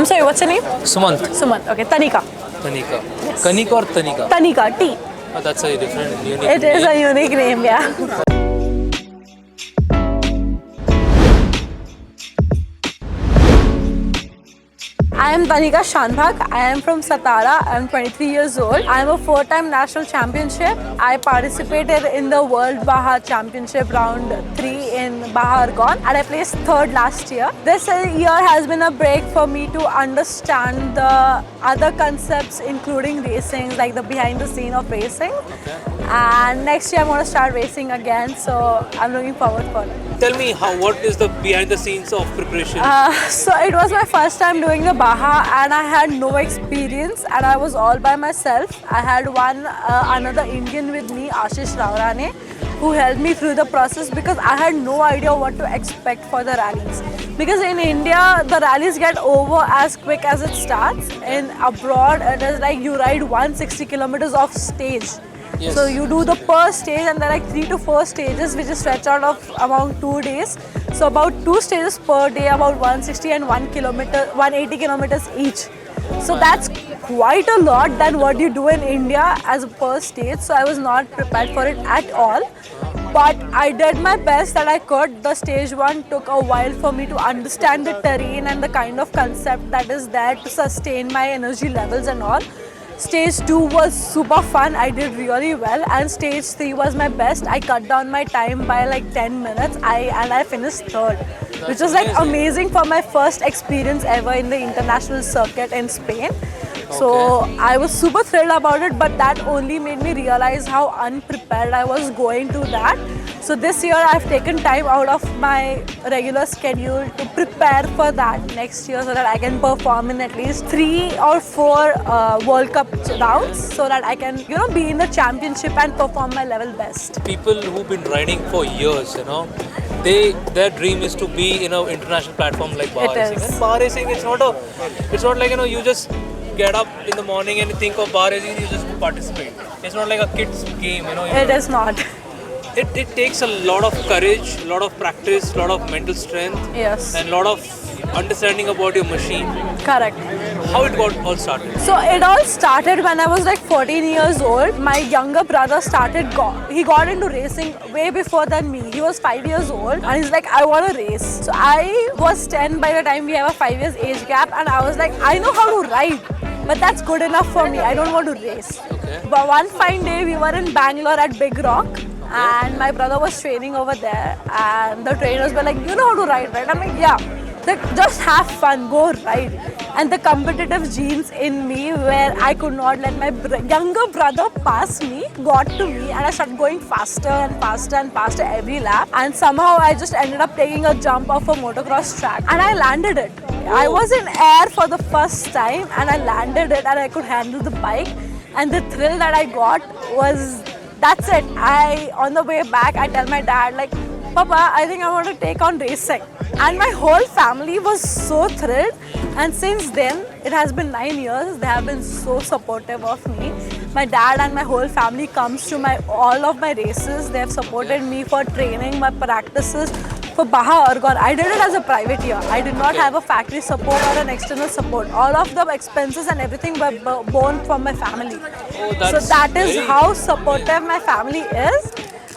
I'm sorry, what's your name? Sumant. Sumant. Okay, Tanika. Tanika. Yes. Kanika or Tanika? Tanika, T. Oh, that's a different unique It is a name. unique name, yeah. I am Tanika Shanbhag. I am from Satara. I am 23 years old. I am a 4-time national championship. I participated in the World Baha Championship round 3 in Baha Argon and I placed 3rd last year. This year has been a break for me to understand the other concepts including racing, like the behind the scene of racing. Okay. And next year I'm going to start racing again, so I'm looking forward for it. Tell me what is the behind the scenes of preparation? So it was my first time doing the Baha and I had no experience and I was all by myself. I had another Indian with me, Ashish Raurane, who helped me through the process because I had no idea what to expect for the rallies. Because in India, the rallies get over as quick as it starts. In abroad, it is like you ride 160 kilometers of stage. Yes. So you do the per stage and there are like 3 to 4 stages which is stretched out of around 2 days. So about 2 stages per day, about 160 and 180 kilometers each. So that's quite a lot than what you do in India as a per stage. So I was not prepared for it at all. But I did my best that I could. The stage 1 took a while for me to understand the terrain and the kind of concept that is there to sustain my energy levels and all. Stage 2 was super fun. I did really well, and stage 3 was my best. I cut down my time by like 10 minutes. I finished 3rd, which was like amazing for my first experience ever in the international circuit in Spain. So I was super thrilled about it, but that only made me realize how unprepared I was going to that. So this year I've taken time out of my regular schedule to prepare for that next year so that I can perform in at least 3 or 4 World Cup rounds so that I can, be in the championship and perform my level best. People who've been riding for years, their dream is to be in an international platform like bar It racing. is. And bar racing, it's not like you just get up in the morning and you think of bar racing, you just participate. It's not like a kid's game, It is not. It takes a lot of courage, a lot of practice, a lot of mental strength, Yes. and a lot of understanding about your machine. Correct. How it got all started? So it all started when I was like 14 years old. My younger brother he got into racing way before than me. He was 5 years old and he's like, I want to race. So I was 10 by the time we have a 5 years age gap, and I was like, I know how to ride, but that's good enough for me. I don't want to race. Okay. But one fine day we were in Bangalore at Big Rock. And my brother was training over there, and the trainers were like, you know how to ride, right? I'm like, yeah. Like, just have fun, go ride. And the competitive genes in me, where I could not let my younger brother pass me, got to me, and I started going faster and faster and faster every lap. And somehow I just ended up taking a jump off a motocross track, and I landed it. I was in air for the first time, and I landed it, and I could handle the bike. And the thrill that I got was, that's it. On the way back, I tell my dad, like, Papa, I think I want to take on racing. And my whole family was so thrilled. And since then, it has been 9 years. They have been so supportive of me. My dad and my whole family comes to all of my races. They have supported me for training, my practices. For Baha Argon, I did it as a private year. I did not have a factory support or an external support. All of the expenses and everything were borne from my family. So that is how supportive my family is.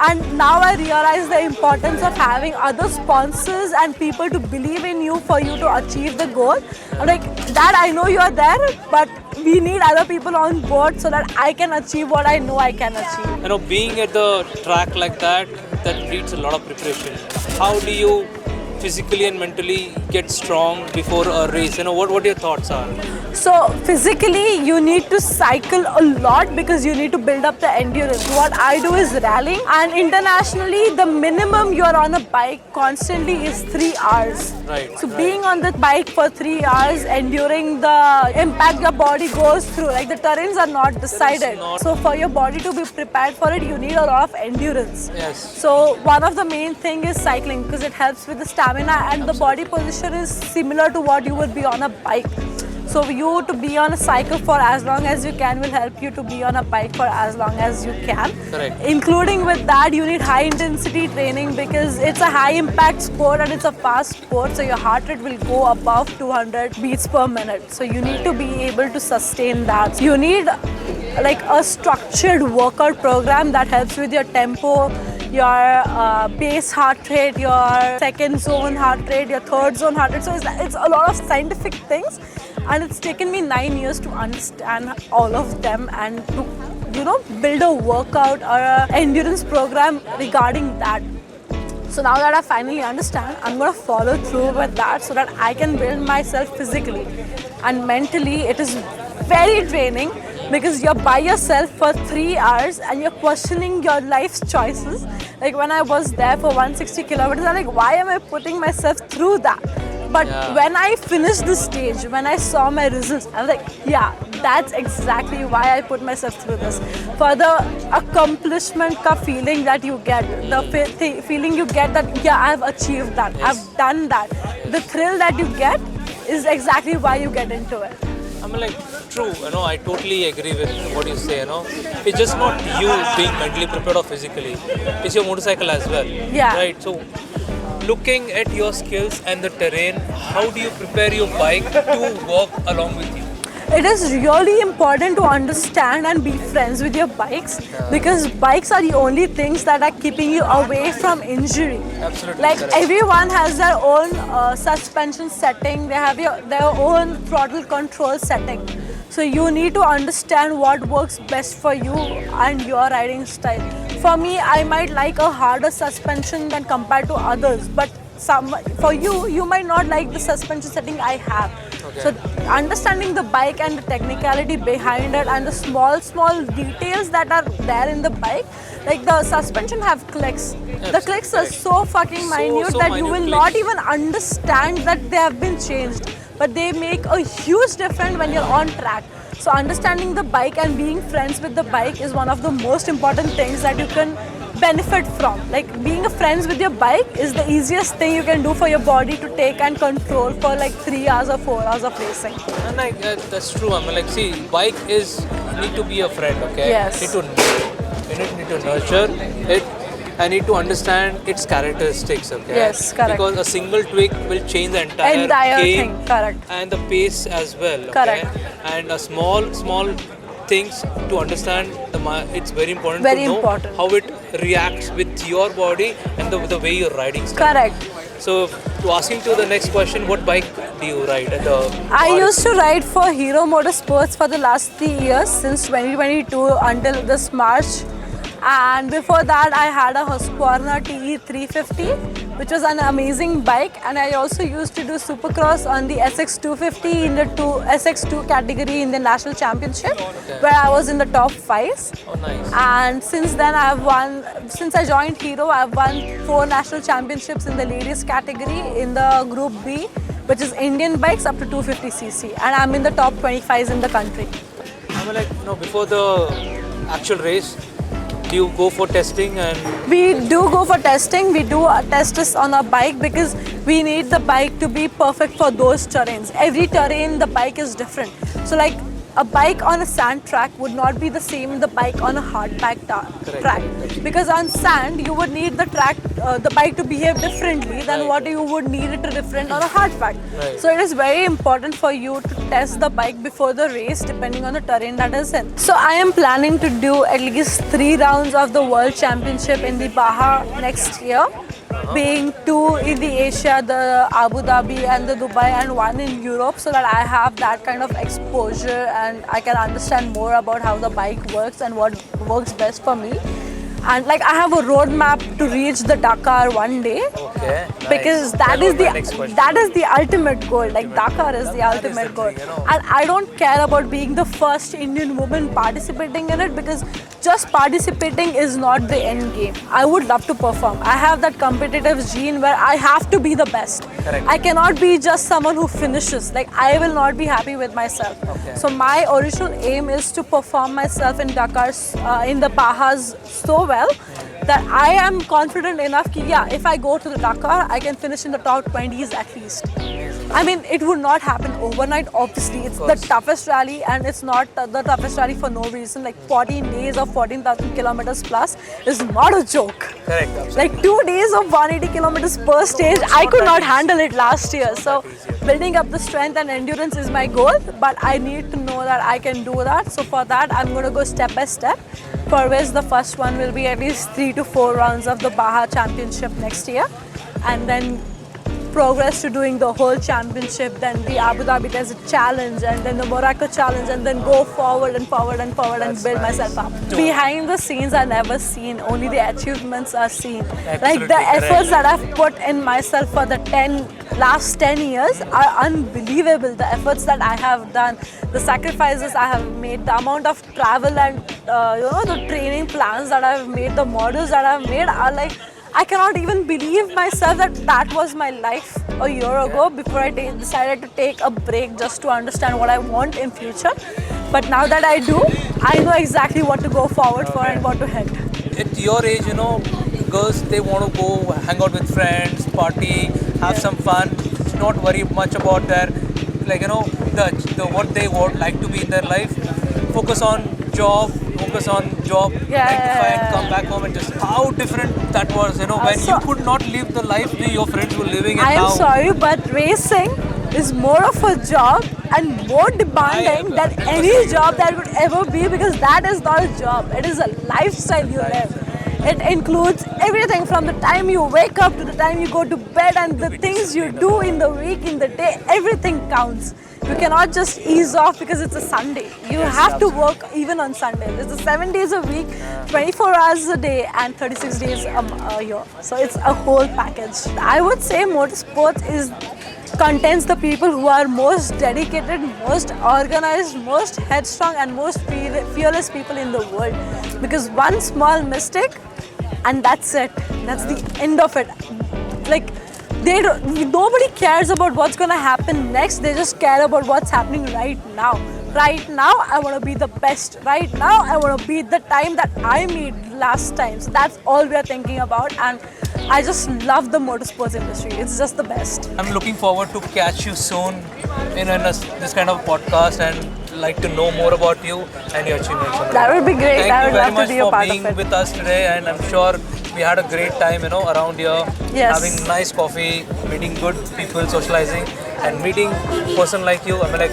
And now I realize the importance of having other sponsors and people to believe in you for you to achieve the goal. I'm like, Dad, I know you are there, but we need other people on board so that I can achieve what I know I can achieve. Being at the track like that needs a lot of preparation. How do you physically and mentally get strong before a race? What your thoughts are? So physically you need to cycle a lot because you need to build up the endurance. What I do is rallying, and internationally the minimum you're on a bike constantly is 3 hours. Right. So being on the bike for 3 hours, enduring the impact your body goes through, like the terrains are not decided. So for your body to be prepared for it, you need a lot of endurance. Yes. So one of the main thing is cycling because it helps with the stamina, and the body position is similar to what you would be on a bike. So you to be on a cycle for as long as you can will help you to be on a bike for as long as you can. Correct. Including with that, you need high intensity training because it's a high impact sport and it's a fast sport. So your heart rate will go above 200 beats per minute. So you need to be able to sustain that. You need like a structured workout program that helps with your tempo, your base heart rate, your second zone heart rate, your third zone heart rate. So it's a lot of scientific things, and it's taken me 9 years to understand all of them and to build a workout or a endurance program regarding that. So now that I finally understand, I'm going to follow through with that so that I can build myself physically and mentally. It is very draining because you're by yourself for 3 hours and you're questioning your life's choices. Like when I was there for 160 kilometers, I'm like, why am I putting myself through that? But when I finished the stage, when I saw my results, I was like, yeah, that's exactly why I put myself through this. For the accomplishment ka feeling that you get, the feeling you get that, yeah, I've achieved that, I've done that. The thrill that you get is exactly why you get into it. I'm like, true, I totally agree with what you say, It's just not you being mentally prepared or physically. It's your motorcycle as well. Yeah. Right? So, looking at your skills and the terrain, how do you prepare your bike to walk along with you? It is really important to understand and be friends with your bikes because bikes are the only things that are keeping you away from injury. Absolutely. Like correct. everyone has their own suspension setting, they have their own throttle control setting. So you need to understand what works best for you and your riding style. For me, I might like a harder suspension than compared to others, but for you might not like the suspension setting I have. Okay. So understanding the bike and the technicality behind it and the small details that are there in the bike, like the suspension have clicks. The clicks are so fucking minute that you will not even understand that they have been changed. But they make a huge difference when you're on track. So understanding the bike and being friends with the bike is one of the most important things that you can benefit from. Like being friends with your bike is the easiest thing you can do for your body to take and control for like 3 hours or 4 hours of racing. And like that's true. I mean, like, see, bike is need to be a friend, okay? Yes. Need to nurture it. I need to understand its characteristics, okay? Yes, correct. Because a single tweak will change the entire game thing, correct. and the pace as well, okay? Correct. And a small things to understand it's very important Very to know important. how it reacts with your body and the way you're riding. Correct. So, to asking to the next question, what bike do you ride? I used to ride for Hero Motorsports for the last 3 years, since 2022 until this March. And before that, I had a Husqvarna TE 350, which was an amazing bike. And I also used to do Supercross on the SX 250 in the SX2 category in the National Championship, where I was in the top 5. Oh, nice. And since then, since I joined Hero, I've won 4 national championships in the ladies category in the Group B, which is Indian bikes up to 250cc. And I'm in the top 25s in the country. I mean, like, before the actual race, do you go for testing? And we do go for testing. We do test this on our bike because we need the bike to be perfect for those terrains. Every terrain, the bike is different. So like a bike on a sand track would not be the same the bike on a hard packed track. Because on sand, you would need the bike to behave differently than what you would need it to different on a hard pack. Right. So it is very important for you to test the bike before the race, depending on the terrain that is in. So I am planning to do at least 3 rounds of the World Championship in the Baja next year. Being 2 in the Asia, the Abu Dhabi and the Dubai, and 1 in Europe, so that I have that kind of exposure and I can understand more about how the bike works and what works best for me. And like I have a roadmap to reach the Dakar one day. okay, Because nice. that is was the ultimate goal. Like Dakar is the ultimate goal. And I don't care about being the first Indian woman participating in it, because just participating is not the end game. I would love to perform. I have that competitive gene where I have to be the best. Correct. I cannot be just someone who finishes. Like I will not be happy with myself. Okay. So my original aim is to perform myself in Dakar, in the Bahas so well that I am confident enough that if I go to the Dakar, I can finish in the top 20s at least. I mean, it would not happen overnight, obviously. It's the toughest rally, and it's not the toughest rally for no reason. Like 14 days of 14,000 kilometers plus is not a joke. Correct. Absolutely. Like 2 days of 180 kilometers per stage, I could not handle it last year. So building up the strength and endurance is my goal, but I need to know that I can do that. So for that, I'm going to go step by step. For which the first one will be at least 3 to 4 rounds of the Baja Championship next year, and then progress to doing the whole championship, then the Abu Dhabi Desert Challenge, and then the Morocco Challenge, and then go forward and forward and forward and build myself up. Behind the scenes are never seen, only the achievements are seen. Like the efforts that I've put in myself for the last 10 years are unbelievable. The efforts that I have done, the sacrifices I have made, the amount of travel and the training plans that I've made, the models that I've made are like, I cannot even believe myself that was my life a year ago before I decided to take a break just to understand what I want in future. But now that I do, I know exactly what to go forward for and what to head. At your age, girls, they want to go hang out with friends, party, have some fun, not worry much about their, the what they would like to be in their life. Focus on job, 9 to 5 and come back home, and just how different that was, when you could not live the life your friends were living. I am sorry, but racing is more of a job and more demanding than any job that would ever be, because that is not a job, it is a lifestyle you live. It includes everything from the time you wake up to the time you go to bed, and the things you do in the week, in the day, everything counts. You cannot just ease off because it's a Sunday. You have to work even on Sunday. It's 7 days a week, 24 hours a day, and 36 days a year. So it's a whole package. I would say motorsports contains the people who are most dedicated, most organized, most headstrong, and most fearless people in the world. Because one small mistake, and that's it. That's the end of it. Like, nobody cares about what's gonna happen next. They just care about what's happening right now. Right now, I want to be the best. Right now, I want to beat the time that I made last time. So that's all we are thinking about, and I just love the motorsports industry. It's just the best. I'm looking forward to catch you soon in this kind of podcast, and like to know more about you and your achievements. That would be great. I would love to be a part of it. Thank you very much for being with us today, and I'm sure we had a great time, around here, having nice coffee, meeting good people, socializing, and meeting a person like you. I mean, like,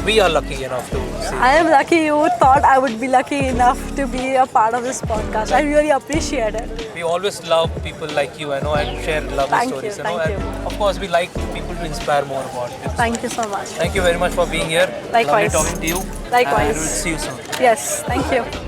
we are lucky enough to see. I am lucky you thought I would be lucky enough to be a part of this podcast. I really appreciate it. We always love people like you, and share lovely stories. Thank you. And of course, we like people to inspire more about it. Thank you so much. Thank you very much for being here. Likewise. Lovely talking to you. Likewise. And we'll see you soon. Yes, thank you.